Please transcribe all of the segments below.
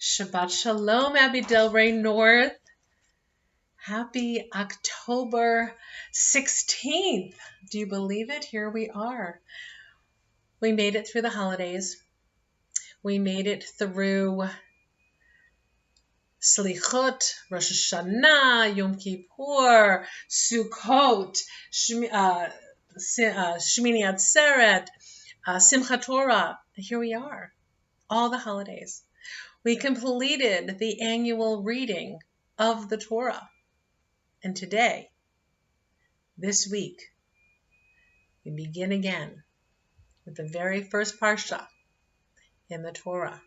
Shabbat Shalom, Abby Delray North. Happy October 16th. Do you believe it? Here we are. We made it through the holidays. We made it through Slichot, Rosh Hashanah, Yom Kippur, Sukkot, Shmini Atzeret, Simchat Torah. Here we are. All the holidays. We completed the annual reading of the Torah. And today, this week, we begin again with the very first parsha in the Torah.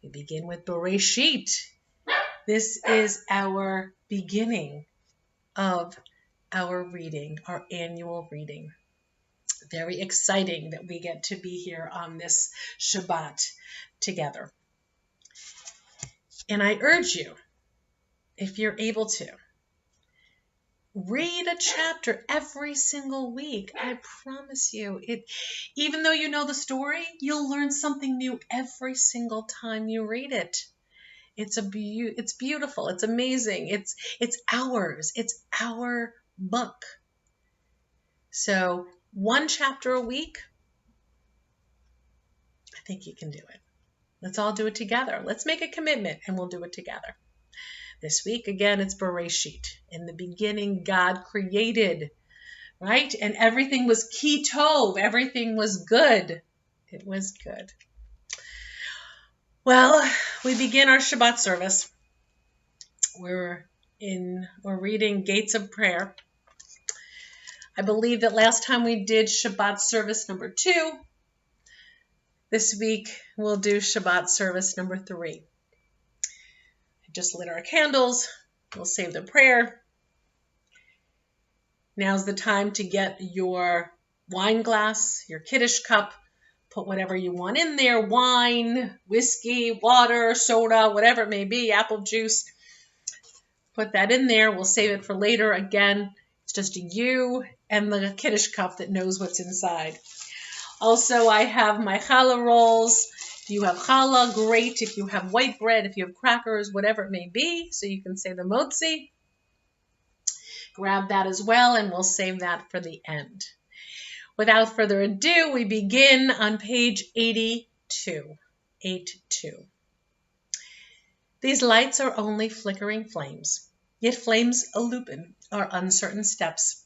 We begin with Bereshit. This is our beginning of our reading, our annual reading. Very exciting that we get to be here on this Shabbat together. And I urge you, if you're able to, read a chapter every single week. I promise you, even though you know the story, you'll learn something new every single time you read it. It's beautiful. It's amazing. It's ours. It's our book. So one chapter a week, I think you can do it. Let's all do it together. Let's make a commitment and we'll do it together. This week, again, it's Bereshit. In the beginning, God created, right? And everything was ki tov. Everything was good. It was good. Well, we begin our Shabbat service. We're reading Gates of Prayer. I believe that last time we did Shabbat service number 2. This week, we'll do Shabbat service number 3. Just lit our candles. We'll save the prayer. Now's the time to get your wine glass, your Kiddush cup. Put whatever you want in there. Wine, whiskey, water, soda, whatever it may be, apple juice. Put that in there. We'll save it for later. Again, it's just you and the Kiddush cup that knows what's inside. Also, I have my challah rolls. If you have challah, great. If you have white bread, if you have crackers, whatever it may be, so you can say the motzi, grab that as well, and we'll save that for the end. Without further ado, we begin on page 82. 82. These lights are only flickering flames, yet flames illumine our uncertain steps.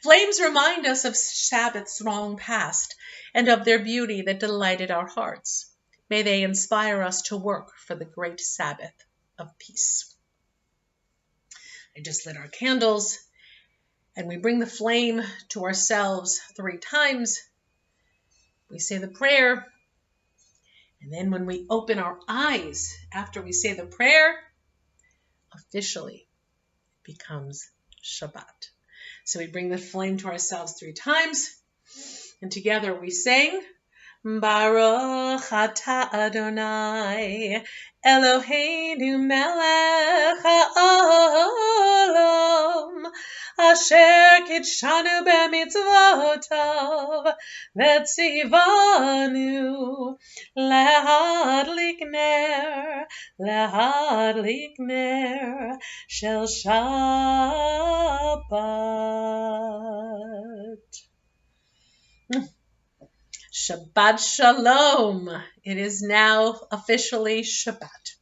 Flames remind us of Sabbath's long past and of their beauty that delighted our hearts. May they inspire us to work for the great Sabbath of peace. I just lit our candles, and we bring the flame to ourselves 3 times. We say the prayer, and then when we open our eyes after we say the prayer, officially it becomes Shabbat. So we bring the flame to ourselves 3 times, and together we sing, Baruch atah Adonai, Eloheinu melech haolam, asher kidshanu b'mitzvotav, v'tzivanu lehadlik ner shel Shabbat. Shabbat Shalom. It is now officially Shabbat.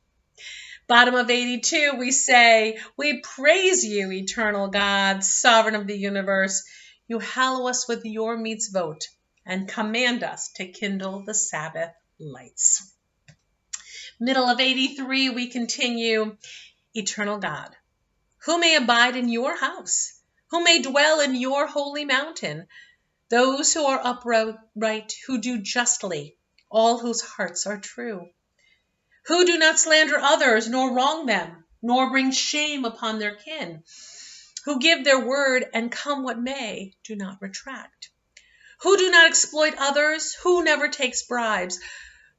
Bottom of 82, we say, we praise you, eternal God, sovereign of the universe. You hallow us with your mitzvot and command us to kindle the Sabbath lights. Middle of 83, we continue, eternal God, who may abide in your house, who may dwell in your holy mountain, those who are upright, who do justly, all whose hearts are true, who do not slander others, nor wrong them, nor bring shame upon their kin, who give their word and come what may, do not retract, who do not exploit others, who never takes bribes.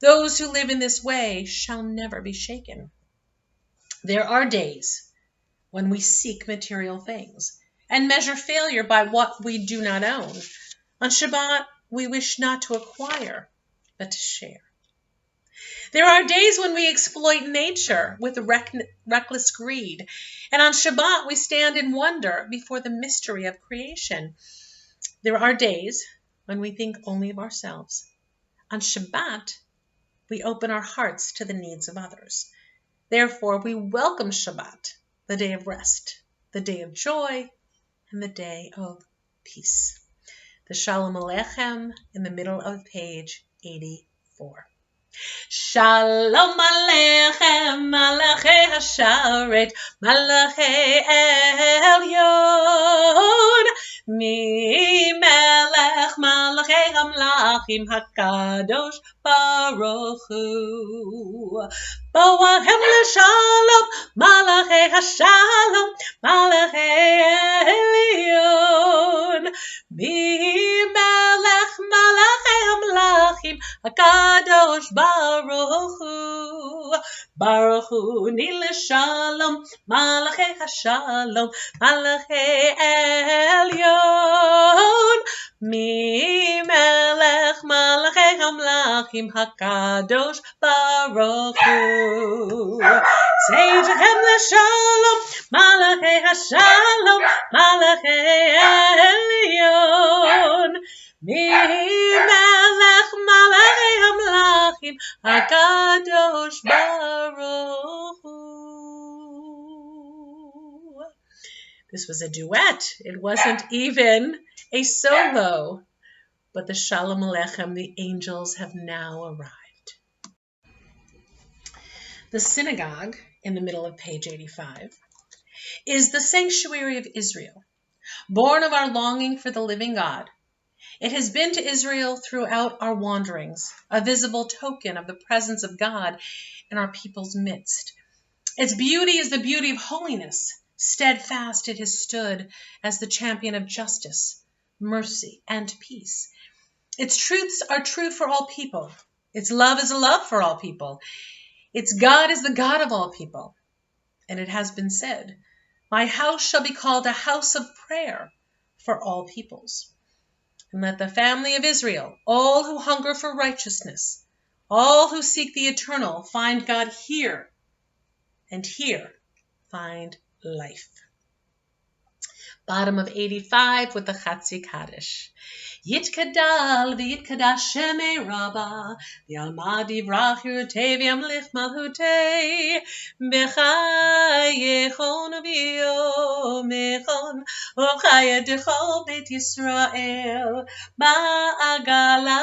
Those who live in this way shall never be shaken. There are days when we seek material things and measure failure by what we do not own. On Shabbat, we wish not to acquire, but to share. There are days when we exploit nature with reckless greed. And on Shabbat, we stand in wonder before the mystery of creation. There are days when we think only of ourselves. On Shabbat, we open our hearts to the needs of others. Therefore, we welcome Shabbat, the day of rest, the day of joy, and the day of peace. The Shalom Aleichem in the middle of page 84. Shalom Aleichem, Malachei Hasharet, Malachei Elyon, Mi Melech Malachei Hamlachim HaKadosh Baruch Hu. Boahem LeShalom, Malachei Hashalom, Malachei Elyon, Mi Melech Malachei Hamlachim HaKadosh Baruch Hu. Baruch Hu Nil Shalom, Malachei Hashalom, Malachei Elyon, Mi Melech Malachei Hamlachim HaKadosh Baruch Hu. Seidechem LeShalom, Malachei Hashalom, Malachei Elyon, Mi Melech Malachei Hamlachim HaKadosh Baruch Hu. This was a duet. It wasn't even a solo. But the Shalom Aleichem, the angels, have now arrived. The synagogue, in the middle of page 85, is the sanctuary of Israel, born of our longing for the living God. It has been to Israel throughout our wanderings, a visible token of the presence of God in our people's midst. Its beauty is the beauty of holiness. Steadfast it has stood as the champion of justice, mercy, and peace. Its truths are true for all people. Its love is a love for all people. Its God is the God of all people. And it has been said, "My house shall be called a house of prayer for all peoples." And let the family of Israel, all who hunger for righteousness, all who seek the eternal, find God here, and here find life. Bottom of 85 with the Chatzi Kaddish. Yitkadal v'yitkadash shemei Rabba, v'yalma divrach yurtei v'yamlich malhutei, b'chayechon v'yomechon, v'chayedecho beit Yisrael, ba'agala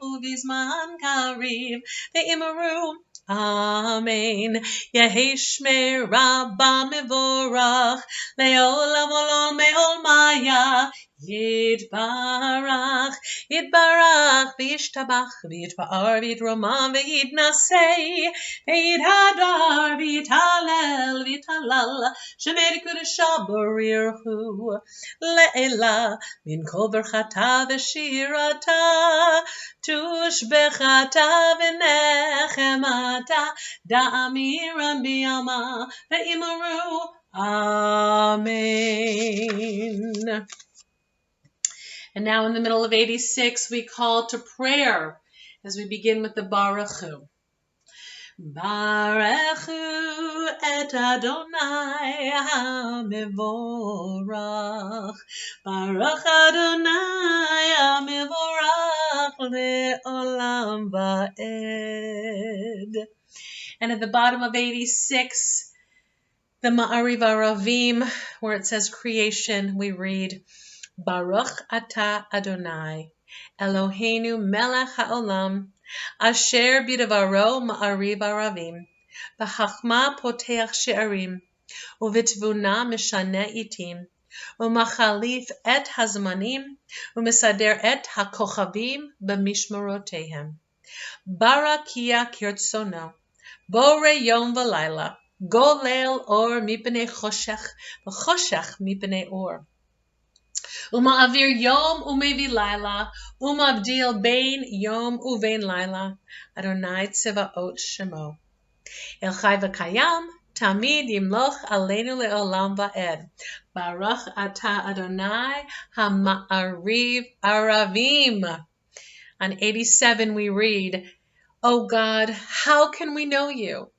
uvizman kariv, v'imaru Amen. Yehishmei Rabba mevorach, le'olam olam me'ol maya, Yitbarach, v'yishtabach, v'yitpa'ar, v'yitromam, v'yitnasei, v'yithadar, v'yitalel, v'yitalal, shemei kudesha barirhu, le'ela, min kol berchata v'shirata, tushbechata v'nechemata, da'amiran b'yama, v'imaru, Amen. And now in the middle of 86, we call to prayer as we begin with the Baruch Hu. Baruch Hu et Adonai HaMevorach, Baruch Adonai HaMevorach le'olam va'ed. And at the bottom of 86, the Ma'ariv Aravim, where it says creation, we read, Baruch Ata Adonai, Eloheinu melech haolam, asher bidavaro Ma'ariv Aravim, b'chachma poteach she'arim, u'v'tvuna mishane itim, u'machalif et hazmanim, u'mesader et hakochavim b'mishmarotehem. Barakia kirtsono, bore yom v'layla, golel or mipnei choshech, v'choshech mipnei or. Uma'avir yom umevi laila, umavdil bein yom uvein laila, Adonai tzevaot shemo. El chai v'kayam, tamid yimloch aleinu le'olam va'ed. Baruch ata Adonai ha'ma'ariv aravim. On 87 we read, "O God, how can we know you?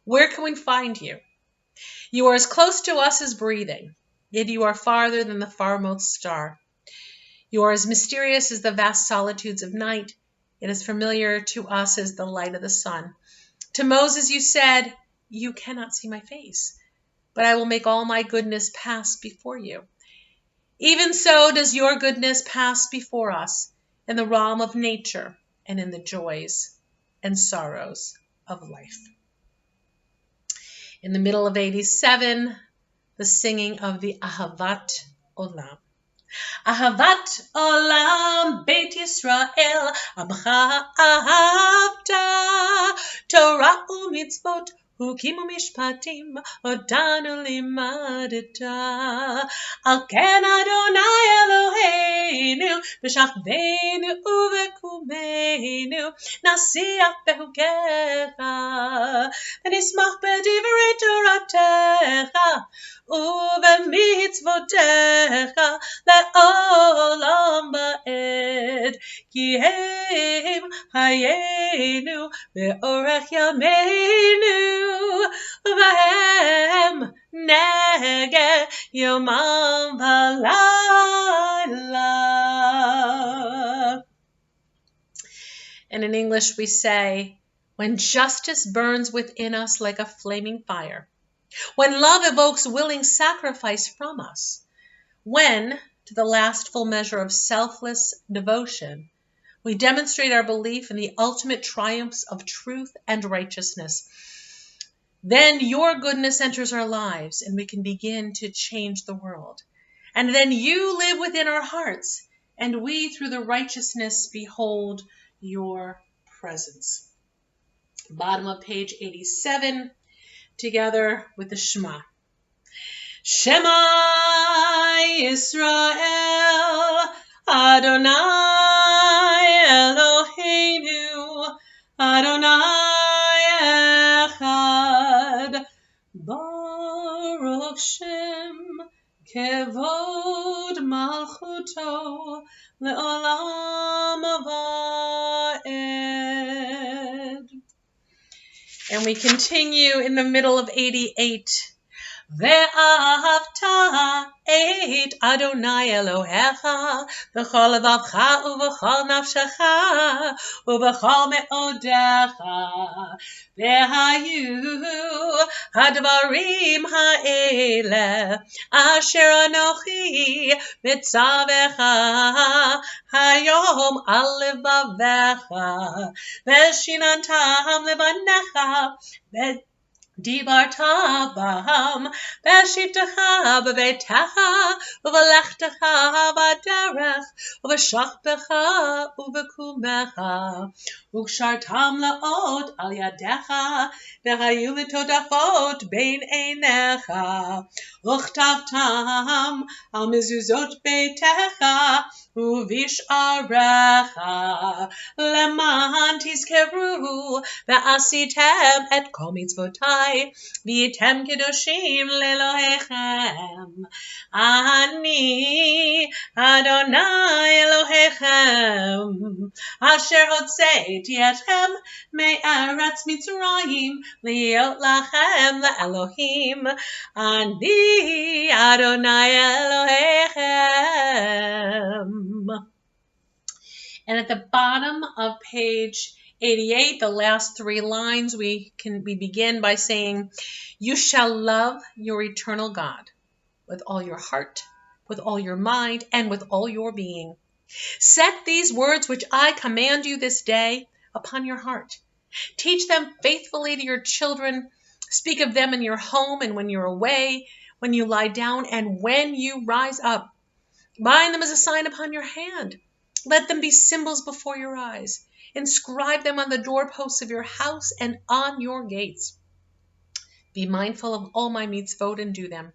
Where can we find you? You are as close to us as breathing, yet you are farther than the farmost star. You are as mysterious as the vast solitudes of night, yet as familiar to us as the light of the sun. To Moses you said, 'You cannot see my face, but I will make all my goodness pass before you.' Even so does your goodness pass before us in the realm of nature and in the joys and sorrows of life." In the middle of 87, the singing of the Ahavat Olam. Ahavat Olam Beit Yisrael Amcha Ahavta Torah u'mitzvot Hukim u'mishpatim Odanu limadeta Al ken Adonai Eloheinu B'shachveinu u'vekumeinu Nasiach behukecha V'nismach b'divrei Toratecha ובמצוותיך לעולם ועד, כי הם חיינו ואורך ימינו, ובהם נגד יומם ולילה. And in English we say, when justice burns within us like a flaming fire, when love evokes willing sacrifice from us, when, to the last full measure of selfless devotion, we demonstrate our belief in the ultimate triumphs of truth and righteousness, then your goodness enters our lives and we can begin to change the world. And then you live within our hearts, and we, through the righteousness, behold your presence. Bottom of page 87. Together with the Shema. Shema Yisrael, Adonai Eloheinu, Adonai Echad, Baruch Shem, Kevod Malchuto, Le'olam Va'ed. And we continue in the middle of 88. Ve'ahavta et Adonai Elohecha v'chol levavcha u'v'chol nafshecha u'v'chol me'odecha ve'hayu hadvarim ha'ele asher anochi mitzavecha hayom al levavecha ve'shinantam levanecha Dibarta baham, v'shivtecha b'veitecha, u'v'lechtecha b'derech, u'v'shachtecha u'v'kumecha, u'kshartam la'ot al yadecha, v'hayu l'todafot bein einecha, u'chtavtam al mezuzot beitecha, u'visharecha, leman tizkeru, v'asitem et kol mitzvotai, v'yitem kedoshim le'Elohechem. Ani Adonai Elohechem, asher hotzeiti etchem me'eretz Mitzrayim, liot lachem le'Elohim. Ani Adonai Elohechem. And at the bottom of page 88, the last three lines, we begin by saying, "You shall love your eternal God with all your heart, with all your mind, and with all your being. Set these words which I command you this day upon your heart. Teach them faithfully to your children. Speak of them in your home and when you're away, when you lie down and when you rise up. Bind them as a sign upon your hand. Let them be symbols before your eyes. Inscribe them on the doorposts of your house and on your gates. Be mindful of all my mitzvot and do them.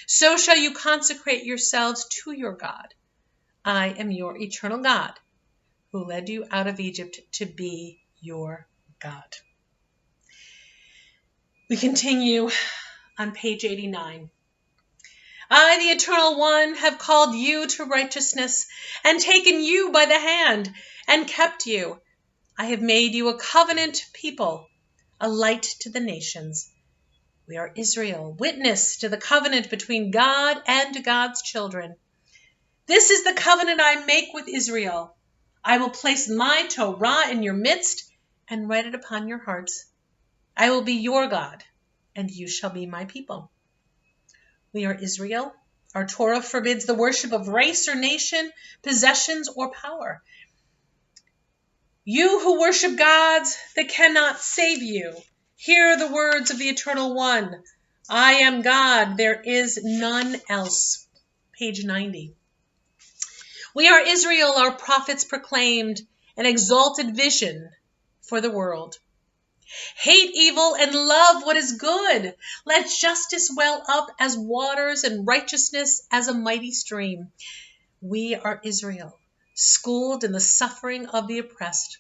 So shall you consecrate yourselves to your God. I am your eternal God, who led you out of Egypt to be your God." We continue on page 89. I, the Eternal One, have called you to righteousness and taken you by the hand and kept you. I have made you a covenant people, a light to the nations. We are Israel, witness to the covenant between God and God's children. This is the covenant I make with Israel. I will place my Torah in your midst and write it upon your hearts. I will be your God, and you shall be my people. We are Israel. Our Torah forbids the worship of race or nation, possessions or power. You who worship gods that cannot save you, hear the words of the Eternal One. I am God, there is none else. Page 90. We are Israel, our prophets proclaimed an exalted vision for the world. Hate evil and love what is good. Let justice well up as waters and righteousness as a mighty stream. We are Israel, schooled in the suffering of the oppressed.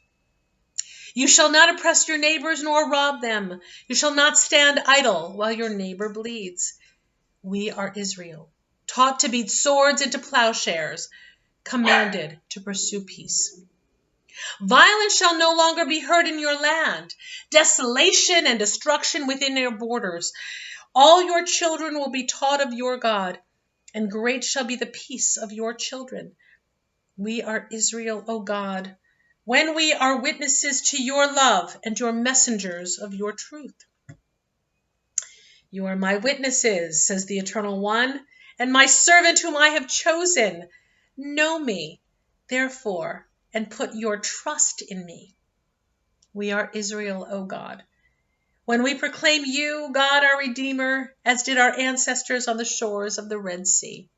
You shall not oppress your neighbors nor rob them. You shall not stand idle while your neighbor bleeds. We are Israel, taught to beat swords into plowshares, commanded to pursue peace. Violence shall no longer be heard in your land, desolation and destruction within your borders. All your children will be taught of your God, and great shall be the peace of your children. We are Israel, O God, when we are witnesses to your love and your messengers of your truth. You are my witnesses, says the Eternal One, and my servant whom I have chosen. Know me, therefore, and put your trust in me. We are Israel, O God. When we proclaim you, God, our Redeemer, as did our ancestors on the shores of the Red Sea.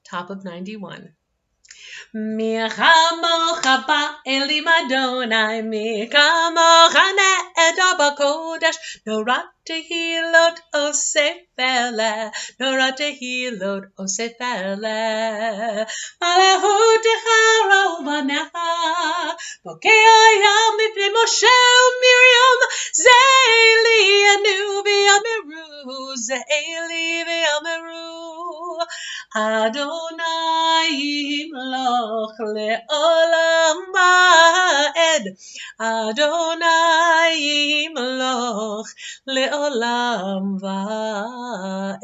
Top of 91. Mi chamocha ba'elim Adonai, mi chamocha ne'eda b'kodesh, norat tehilot oseh pele, norat tehilot oseh pele. Malachut techa rovanecha, bokei yam mipnei Moshe u'Miriam, ze'eli anu v'yameru, ze'eli v'yameru. Adonai yimloch le'olam va'ed. Adonai yimloch le'olam va'ed.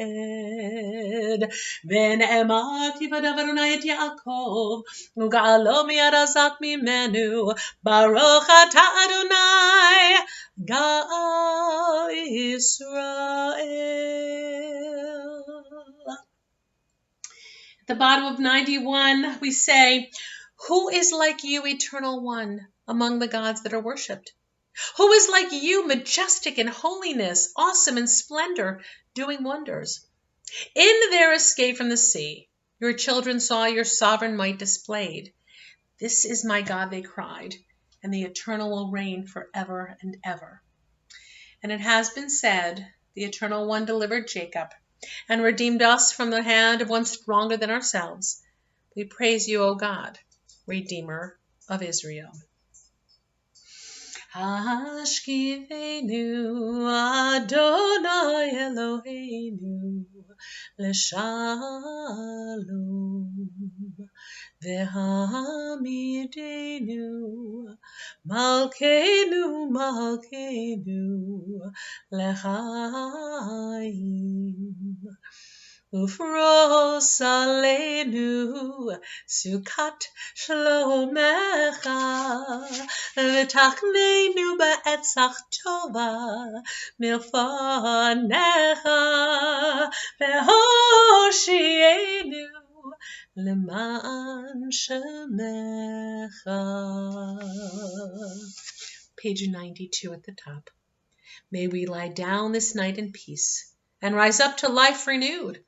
V'ne'emar tivadav Adonai et Yaakov, u'ga'alo miyad azak mimenu. Baruch ata Adonai Ga'al Yisrael. At the bottom of 91, we say, who is like you, Eternal One, among the gods that are worshipped? Who is like you, majestic in holiness, awesome in splendor, doing wonders? In their escape from the sea, your children saw your sovereign might displayed. This is my God, they cried, and the Eternal will reign forever and ever. And it has been said, the Eternal One delivered Jacob and redeemed us from the hand of one stronger than ourselves. We praise you, O God, Redeemer of Israel. Hashkivenu Adonai Eloheinu L'shalom V'hamidenu Malkeinu Malkeinu L'chaim Ufros aleinu sukat shlomecha v'tachnenu ba'etzach tova milfanecha v'hoshienu leman shemecha. Page 92 at the top. May we lie down this night in peace and rise up to life renewed.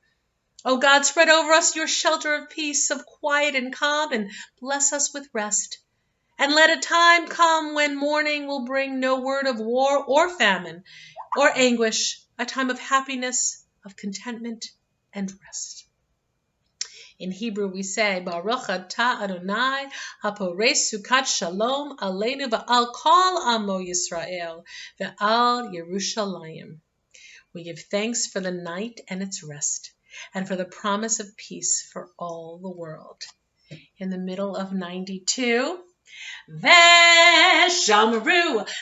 O God, spread over us your shelter of peace, of quiet and calm, and bless us with rest. And let a time come when morning will bring no word of war or famine or anguish, a time of happiness, of contentment and rest. In Hebrew we say, Baruch atah Adonai, haporei sukat shalom aleinu v'al kol amo Yisrael v'al Yerushalayim. We give thanks for the night and its rest. and for the promise of peace for all the world. In the middle of 92, Veshamru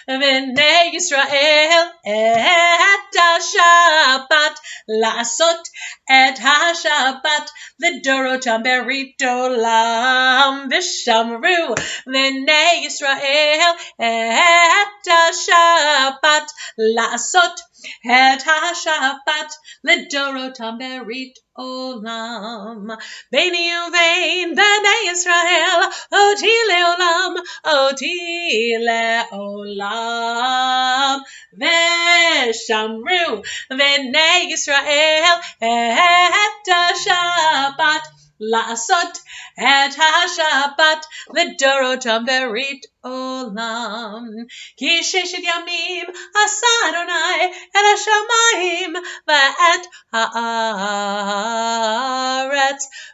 v'nei Yisrael et ha-Shabbat la'asot et ha-Shabbat l'dorotam berit olam. Veshamru v'nei Yisrael et ha-Shabbat la'asot et ha-Shabbat l'dorotam berit olam. Beini uvein b'nei Yisrael oti leolam, oti leolam. Veshamru v'nei Yisrael et ha-Shabbat la'asot et ha-Shabbat l'dorotam berit olam. Ki sheshet yamim asa Adonai et ha-shamayim va'et ha'aretz.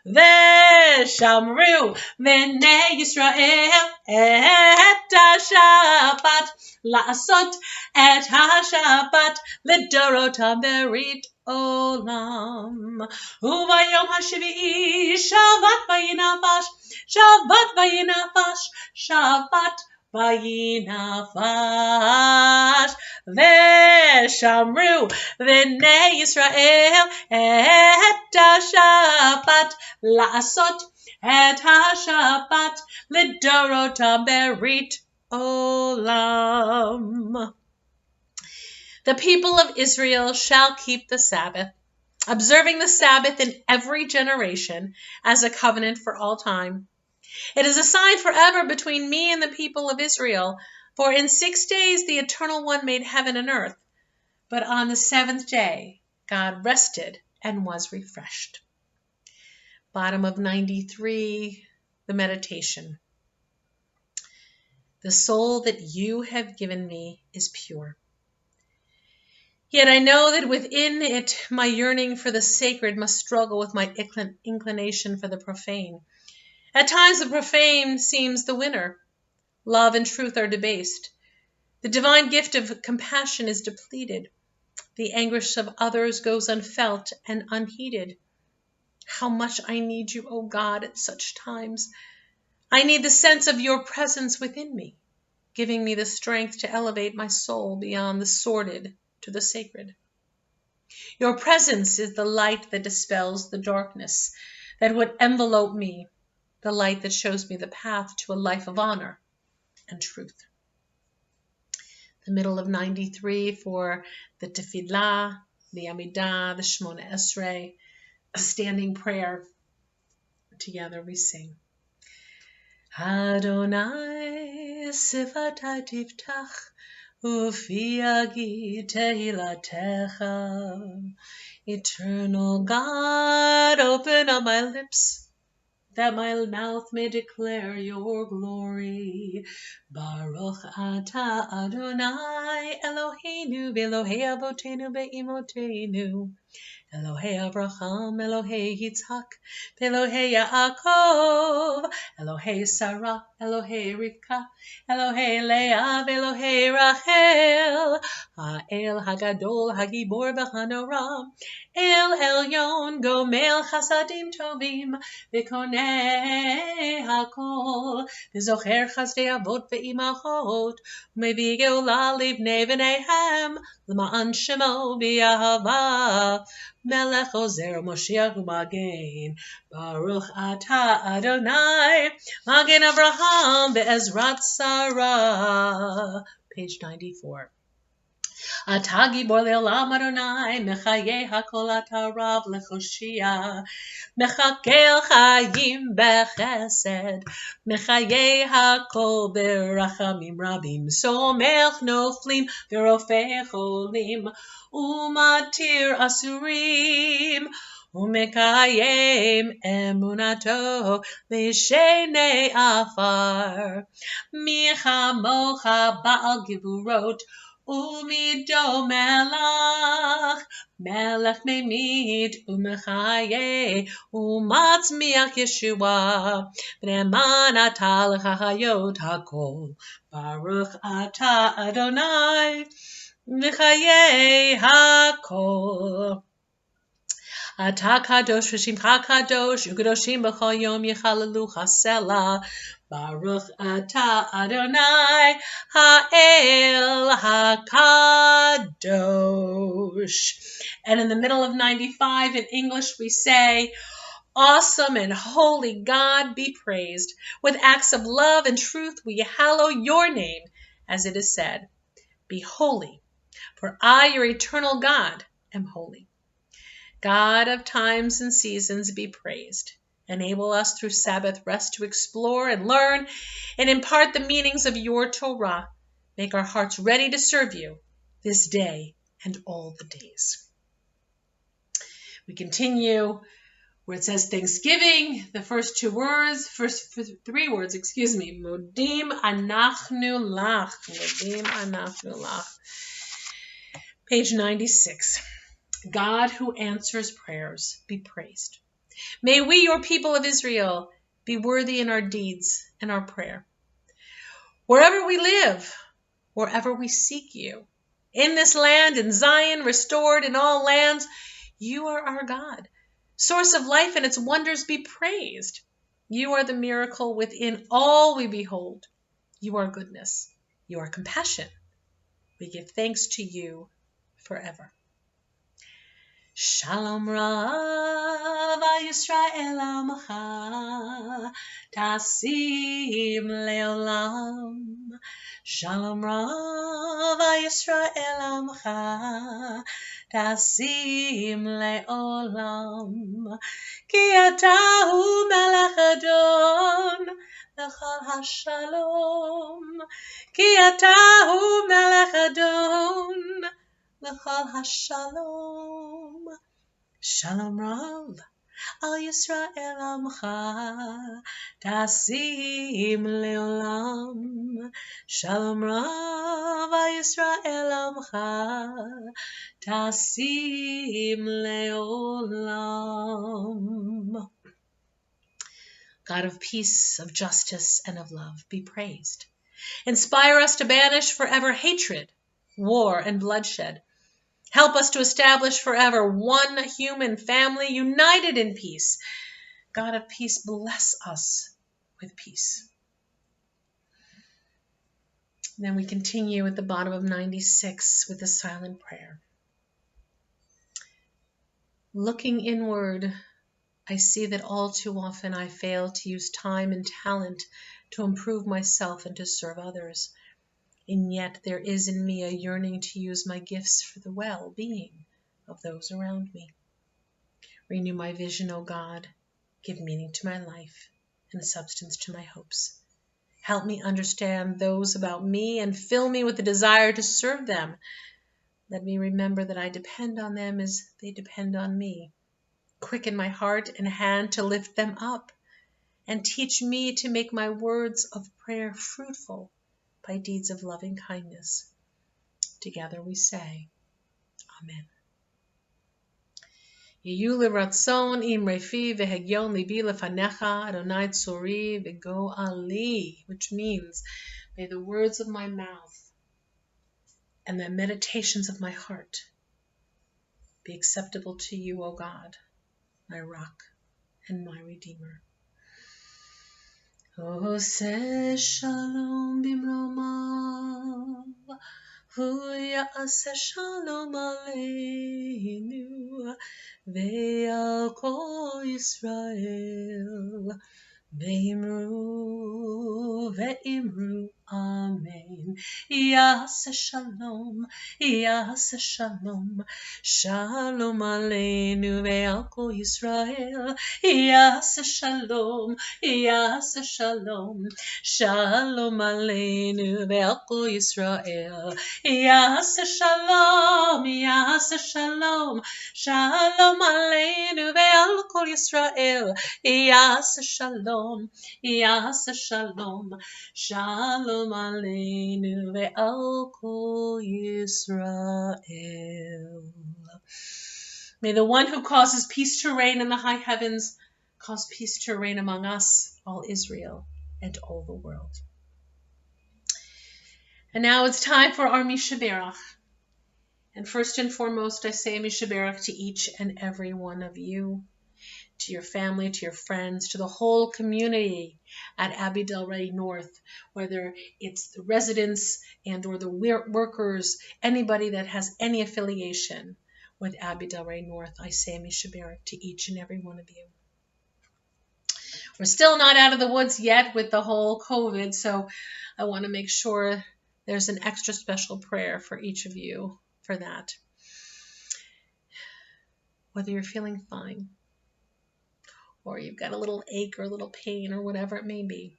Veshamru v'nei Yisrael et ha-Shabbat la'asot et ha-Shabbat l'dorotam berit olam. Uvayom hashvi'i Shabbat vayinafash, Shabbat vayinafash, Shabbat vayinafash. Veshamru v'nei Yisrael et ha-Shabbat la'asot et ha-Shabbat l'dorotam berit olam. The people of Israel shall keep the Sabbath, observing the Sabbath in every generation as a covenant for all time. It is a sign forever between me and the people of Israel, for in 6 days the Eternal One made heaven and earth, but on the 7th day God rested and was refreshed. Bottom of 93, the meditation. The soul that you have given me is pure. Yet I know that within it my yearning for the sacred must struggle with my inclination for the profane. At times the profane seems the winner. Love and truth are debased. The divine gift of compassion is depleted. The anguish of others goes unfelt and unheeded. How much I need you, O God, at such times. I need the sense of your presence within me, giving me the strength to elevate my soul beyond the sordid to the sacred. Your presence is the light that dispels the darkness that would envelope me, the light that shows me the path to a life of honor and truth. The middle of 93 for the Tefillah, the Amidah, the Shemona Esrei, a standing prayer. Together we sing. Adonai sifatai tiftach ufi yagi tehilatecha. Eternal God, open up my lips, that my mouth may declare your glory. Baruch atah Adonai Eloheinu v'Elohei avotenu ve'imotenu, Elohei Abraham, Elohei Yitzhak, Elohei Yaakov, Elohei Sarah, Elohei Rivka, Elohei Leah, Elohei Rachel, Ha'el Hagadol, Hagibor v'Hanora, El Elyon, Gomel Chasadim Tovim, V'konei Hakol, V'zocher Chazdei Avot ve'imachot, U'mevii Geula livnei v'neihem, L'ma'an Shemo b'Yahava, Melech Ozer Moshiach U'Magen, Baruch Atah Adonai, Magen Avraham Be'ezrat Sarah. Page 94. Atah Gibor Le'olam Adonai, Mechaye HaKol Atah Rav Lechoshia, Mechakel Chayim Bechesed, Mechaye HaKol Berachamim Rabim, Somech Noflim V'Rofei Cholim, Umatir Asurim, Umekayem emunato l'shenei afar, Michamocha Baal Givurot, Umido Melach, Melech Memid, Umechaye, Umatzmiach Yeshua, B'neman Atah l'chachayot hakol, Baruch Atah Adonai, Mechaye hakol. Ata kadosh v'shimcha kadosh, u'kadoshim b'chol yom yechalalucha selah. Baruch ata Adonai ha'el hakadosh. And in the middle of 95 in English we say, awesome and holy God, be praised. With acts of love and truth we hallow your name, as it is said, be holy, for I, your eternal God, am holy. God of times and seasons, be praised. Enable us through Sabbath rest to explore and learn and impart the meanings of your Torah. Make our hearts ready to serve you this day and all the days. We continue where it says Thanksgiving, the first three words, Modim anachnu lach. Modim anachnu lach. Page 96. God who answers prayers, be praised. May we, your people of Israel, be worthy in our deeds and our prayer. Wherever we live, wherever we seek you, in this land, in Zion, restored in all lands, you are our God. Source of life and its wonders be praised. You are the miracle within all we behold. You are goodness. You are compassion. We give thanks to you forever. Shalom Rav Yisrael Amcha Tasim Leolam. Shalom Rav Yisrael Amcha Tasim Leolam. Ki atahu melech adon lechol hashalom. Ki atahu melech adon lechol hashalom. Shalom Rav al Yisrael Amcha Tasim Leolam. Shalom Rav al Yisrael Amcha Tasim Leolam. God of peace, of justice, and of love, be praised. Inspire us to banish forever hatred, war, and bloodshed. Help us to establish forever one human family united in peace. God of peace, bless us with peace. Then we continue at the bottom of 96 with the silent prayer. Looking inward, I see that all too often I fail to use time and talent to improve myself and to serve others. And yet there is in me a yearning to use my gifts for the well-being of those around me. Renew my vision, O God. Give meaning to my life and substance to my hopes. Help me understand those about me and fill me with the desire to serve them. Let me remember that I depend on them as they depend on me. Quicken my heart and hand to lift them up, and teach me to make my words of prayer fruitful by deeds of loving kindness. Together we say, Amen. Yehu liratzon im refi vehegyon libi lefanecha Adonai tzori v'go ali, which means, may the words of my mouth and the meditations of my heart be acceptable to you, O God, my rock and my redeemer. Oseh shalom bimromav, hu ya'aseh shalom aleinu, ve'al kol Yisrael, ve'imru, amen. Ya'aseh shalom, shalom aleinu, ve'al kol Yisrael, ya'aseh shalom, shalom aleinu, ve'al kol Yisrael, ya'aseh shalom, shalom aleinu, ve'al kol Yisrael, ya'aseh shalom, shalom aleinu, ve'al kol Yisrael. May the one who causes peace to reign in the high heavens cause peace to reign among us, all Israel, and all the world. And now it's time for our Mishaberach. And first and foremost, I say Mishaberach to each and every one of you, to your family, to your friends, to the whole community at Abbey Delray North, whether it's the residents and or the workers, anybody that has any affiliation with Abbey Delray North. I say Mishaberach to each and every one of you. We're still not out of the woods yet with the whole COVID, so I want to make sure there's an extra special prayer for each of you for that. Whether you're feeling fine or you've got a little ache or a little pain or whatever it may be,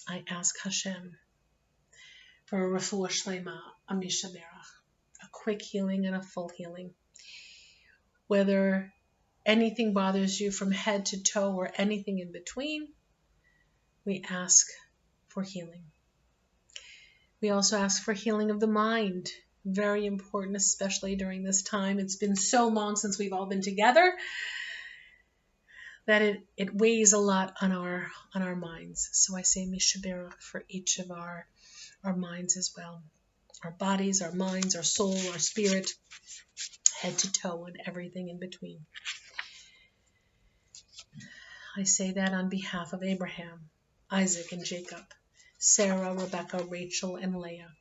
I ask Hashem for a refuah shlema, a mishaberach, a quick healing and a full healing. Whether anything bothers you from head to toe or anything in between, we ask for healing. We also ask for healing of the mind. Very important, especially during this time. It's been so long since we've all been together that it weighs a lot on our minds. So I say Mishaberach for each of our minds as well. Our bodies, our minds, our soul, our spirit, head to toe and everything in between. I say that on behalf of Abraham, Isaac, and Jacob, Sarah, Rebecca, Rachel, and Leah.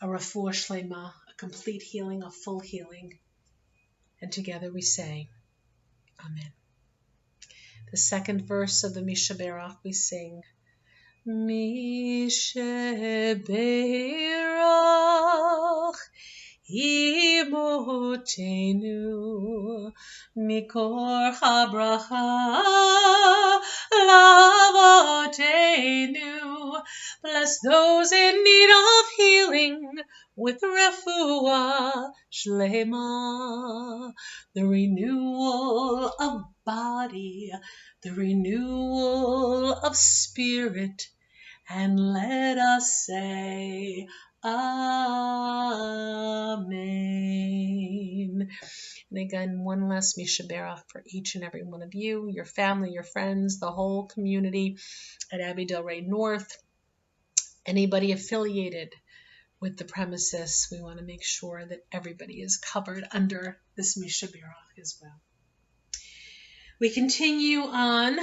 A refuah shlema, a complete healing, a full healing. And together we say, Amen. The second verse of the Mishaberach we sing, Mishaberach Imotenu Mikor HaBracha Lavotenu. Bless those in need of healing with refuah shlema, the renewal of body, the renewal of spirit, and let us say Amen. And again, one last Mishaberach for each and every one of you, your family, your friends, the whole community at Abbey Delray North, anybody affiliated with the premises. We want to make sure that everybody is covered under this Mishaberach as well. We continue on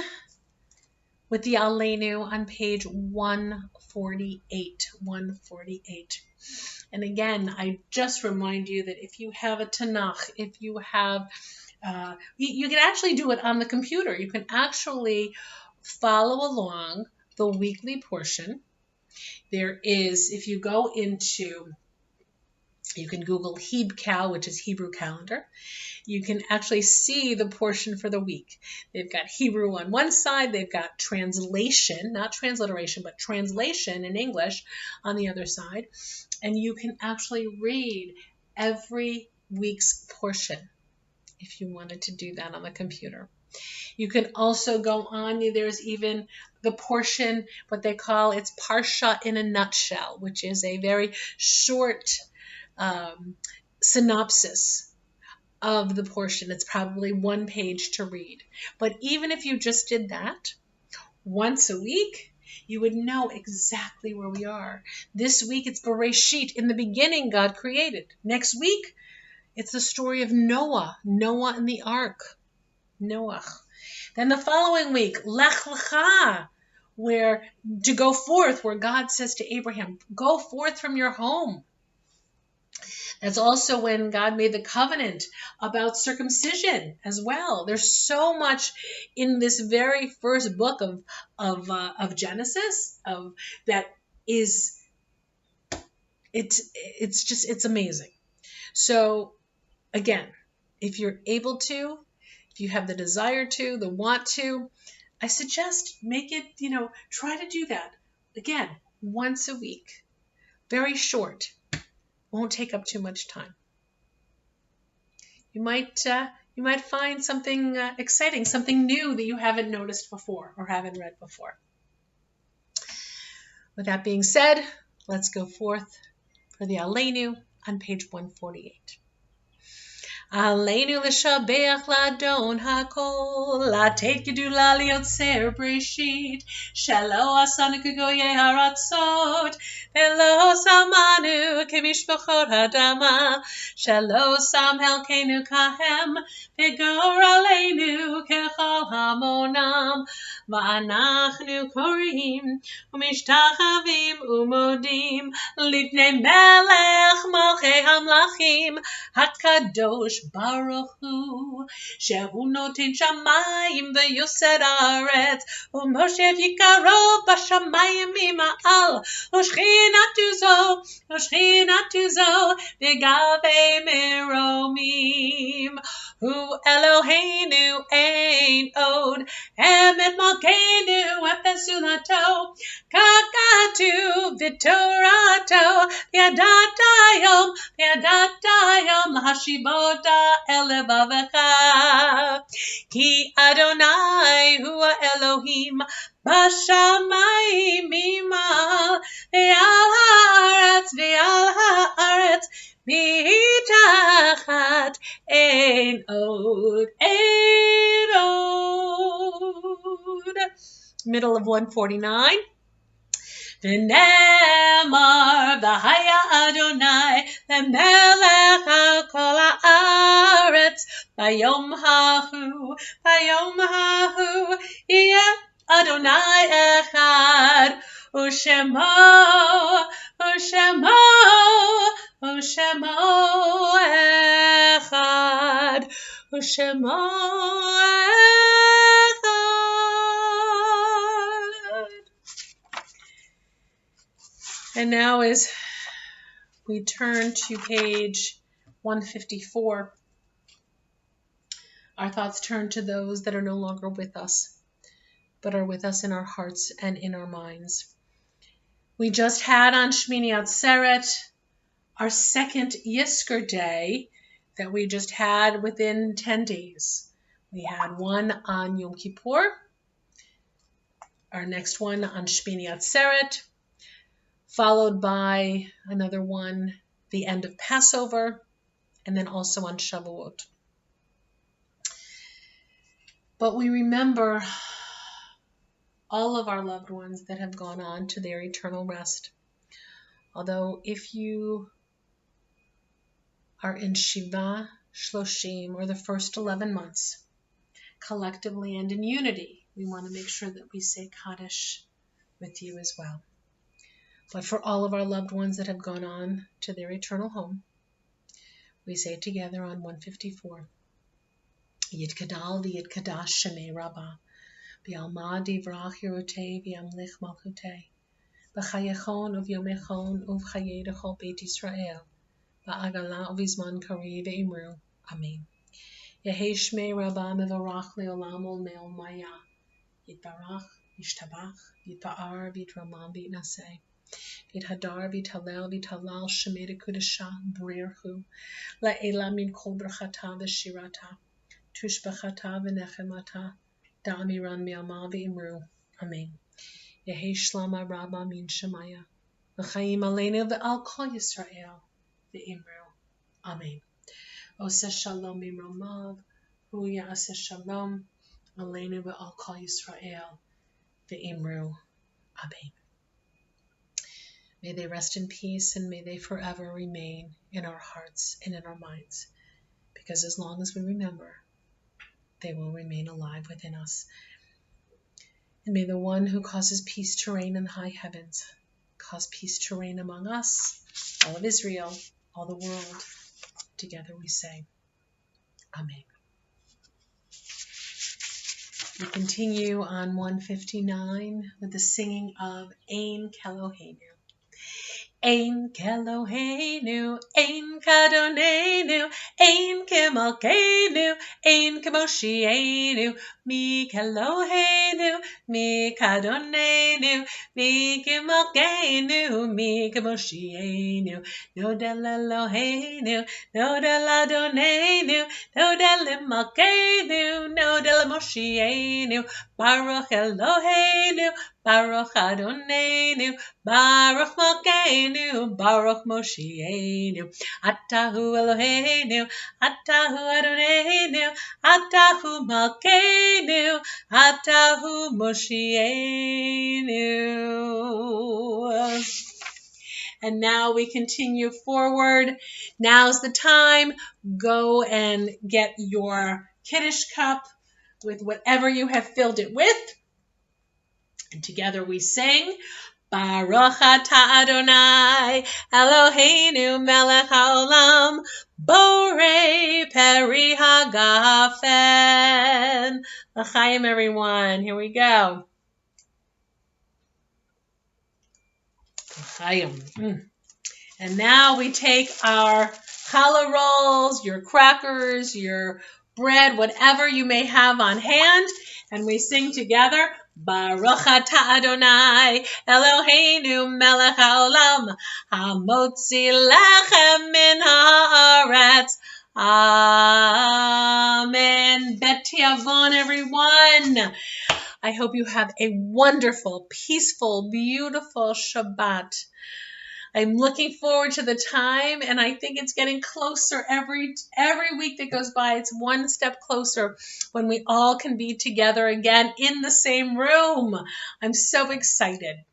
with the Aleinu on page 148. And again, I just remind you that if you have a Tanakh, if you have, you can actually do it on the computer. You can actually follow along the weekly portion. There is, if you go into, you can Google HebCal, which is Hebrew calendar. You can actually see the portion for the week. They've got Hebrew on one side. They've got translation, not transliteration, but translation in English on the other side. And you can actually read every week's portion if you wanted to do that on the computer. You can also go on. There's even the portion, what they call, it's Parsha in a nutshell, which is a very short synopsis of the portion. It's probably one page to read. But even if you just did that once a week, you would know exactly where we are. This week it's Bereshit. In the beginning, God created. Next week, it's the story of Noah and the ark. Noah. Then the following week, Lech Lecha, where to go forth, where God says to Abraham, go forth from your home. That's also when God made the covenant about circumcision as well. There's so much in this very first book of Genesis that is, it's amazing. So again, if you're able to, if you have the desire to, the want to, I suggest make it, try to do that. Again, once a week, very short. Won't take up too much time. You might find something exciting, something new that you haven't noticed before or haven't read before. With that being said, let's go forth for the Aleinu on page 148. Aleinu l'shabeach ladon hakol, latet gedula liotzer breshit, shelo asanu kugoye haratzot, velo samanu kemishpachot hadama, shelo sam helkenu kahem, v'gor aleinu kechol hamonam, va'anachnu korim, umishtachavim umodim, lifnei melech malchei hamlachim, Hakadosh Baruch Hu, Shehu Notin Shamayim v'Yosed Aretz, U'Moshe Yikaro b'Shamayim Mima'al, U'Shchinatu Zo, V'Gavei Meromim, Hu Eloheinu Ein Od, Emet Malkeinu Efesulato, Kakatu V'Torato, V'Yadatayom, Lahashibota elevavecha. Ki Adonai hua Elohim b'shamayim imal ve'al haaretz mitachat ein od. Middle of 149. V'nemar v'haya Adonai lemelech al kol haaretz bayom hahu yeh Adonai echad u'shemo echad u'shemo echad. And now as we turn to page 154, our thoughts turn to those that are no longer with us, but are with us in our hearts and in our minds. We just had on Shmini Atzeret our second Yizkor day that we just had within 10 days. We had one on Yom Kippur, our next one on Shmini Atzeret, followed by another one, the end of Passover, and then also on Shavuot. But we remember all of our loved ones that have gone on to their eternal rest. Although if you are in Shiva Shloshim, or the first 11 months, collectively and in unity, we want to make sure that we say Kaddish with you as well. But for all of our loved ones that have gone on to their eternal home, we say together on 154, Yidkadal v'yidkadash shemei Rabbah, v'yalma divrach yerotei v'yamlich malchutei, v'chayechon uv'yomechon uv'chayei dechol Beit Yisrael, v'agala uv'izman kari v'imru. Amen. Yehei shmei Rabbah mevarach le'olam ol me'ol maya, yitbarach, yishtabach, yitpa'ar, yitramam, yitnaseh. V'yithadar v'yitalel v'yitalal shemei dekudesha b'rirhu la'ela min kol brachata v'shirata tushbachata v'nechemata da'amiran mi'ama v'imru. Amen. Yehi shlama rabba min shemaya v'chaim aleinu v'al kol Yisrael v'imru. Amen. Oseh shalom mimromav hu ya'aseh shalom aleinu v'al kol Yisrael v'imru. Amen. May they rest in peace, and may they forever remain in our hearts and in our minds, because as long as we remember, they will remain alive within us. And may the one who causes peace to reign in the high heavens cause peace to reign among us, all of Israel, all the world. Together we say, Amen. We continue on 159 with the singing of Ein Keloheinu. Ein Keloheinu, Ein Kadonenu, Ein Kemalkeinu, Ein Kemoshienu, Mi Keloheinu, Mi Kadonenu, Mi Kemalkeinu, Mi Kemoshienu, Nodel Eloheinu, Nodel Adonenu, Nodel Malkeinu, Nodel Moshienu, Baruch Eloheinu, Baruch Adonenu, Baruch Malkeinu, Baruch Moshienu. Atahu Eloheinu, Atahu Adonenu, Atahu Malkeinu, Atahu Moshienu. And now we continue forward. Now's the time. Go and get your Kiddush cup with whatever you have filled it with. And together we sing, Baruch atah Adonai, Eloheinu melech haolam, borei peri hagafen. L'chaim, everyone. Here we go. L'chaim. And now we take our challah rolls, your crackers, your bread, whatever you may have on hand, and we sing together, Baruch atah Adonai, Eloheinu melech haolam, hamotzi lechem min haaretz. Amen. Bet Yavon, everyone. I hope you have a wonderful, peaceful, beautiful Shabbat. I'm looking forward to the time, and I think it's getting closer every week that goes by. It's one step closer when we all can be together again in the same room. I'm so excited.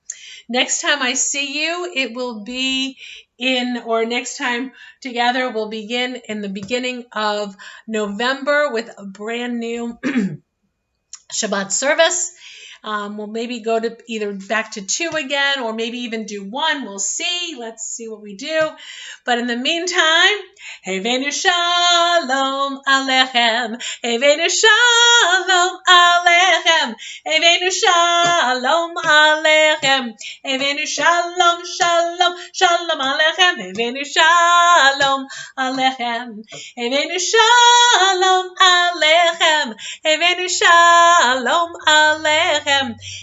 Next time I see you, it will be next time together, we'll begin in the beginning of November with a brand new Shabbat service. We'll maybe go to either back to 2 again, or maybe even do 1. We'll see. Let's see what we do. But in the meantime, Hevenu Shalom Alechem. Hevenu Shalom Alechem. Hevenu Shalom Alechem. Hevenu Shalom Shalom Shalom Alechem. Hevenu Shalom Alechem. Hevenu Shalom Alechem. Hevenu Shalom Alechem.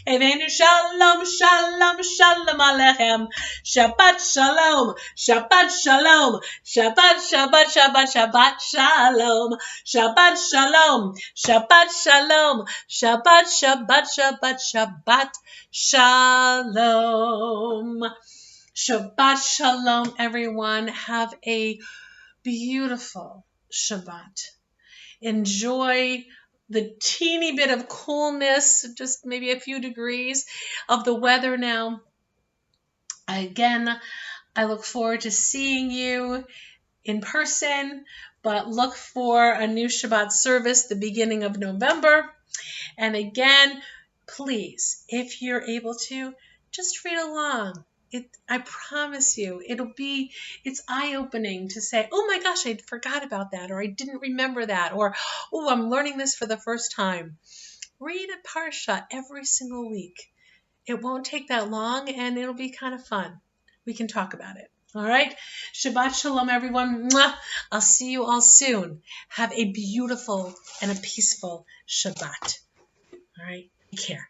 Hevenu Shalom, Shalom, Shalom Alechem. Shabbat Shalom, Shabbat Shalom, Shabbat, Shabbat, Shabbat, Shabbat Shalom, Shabbat Shalom, Shabbat Shalom, Shabbat, Shabbat, Shabbat, Shabbat Shalom. Shabbat Shalom, everyone. Have a beautiful Shabbat. Enjoy the teeny bit of coolness, just maybe a few degrees of the weather now. Again, I look forward to seeing you in person, but look for a new Shabbat service the beginning of November. And again, please, if you're able to, just read along. I promise you, it's eye-opening to say, oh my gosh, I forgot about that, or I didn't remember that, or, oh, I'm learning this for the first time. Read a parsha every single week. It won't take that long, and it'll be kind of fun. We can talk about it. All right? Shabbat Shalom, everyone. Mwah. I'll see you all soon. Have a beautiful and a peaceful Shabbat. All right? Take care.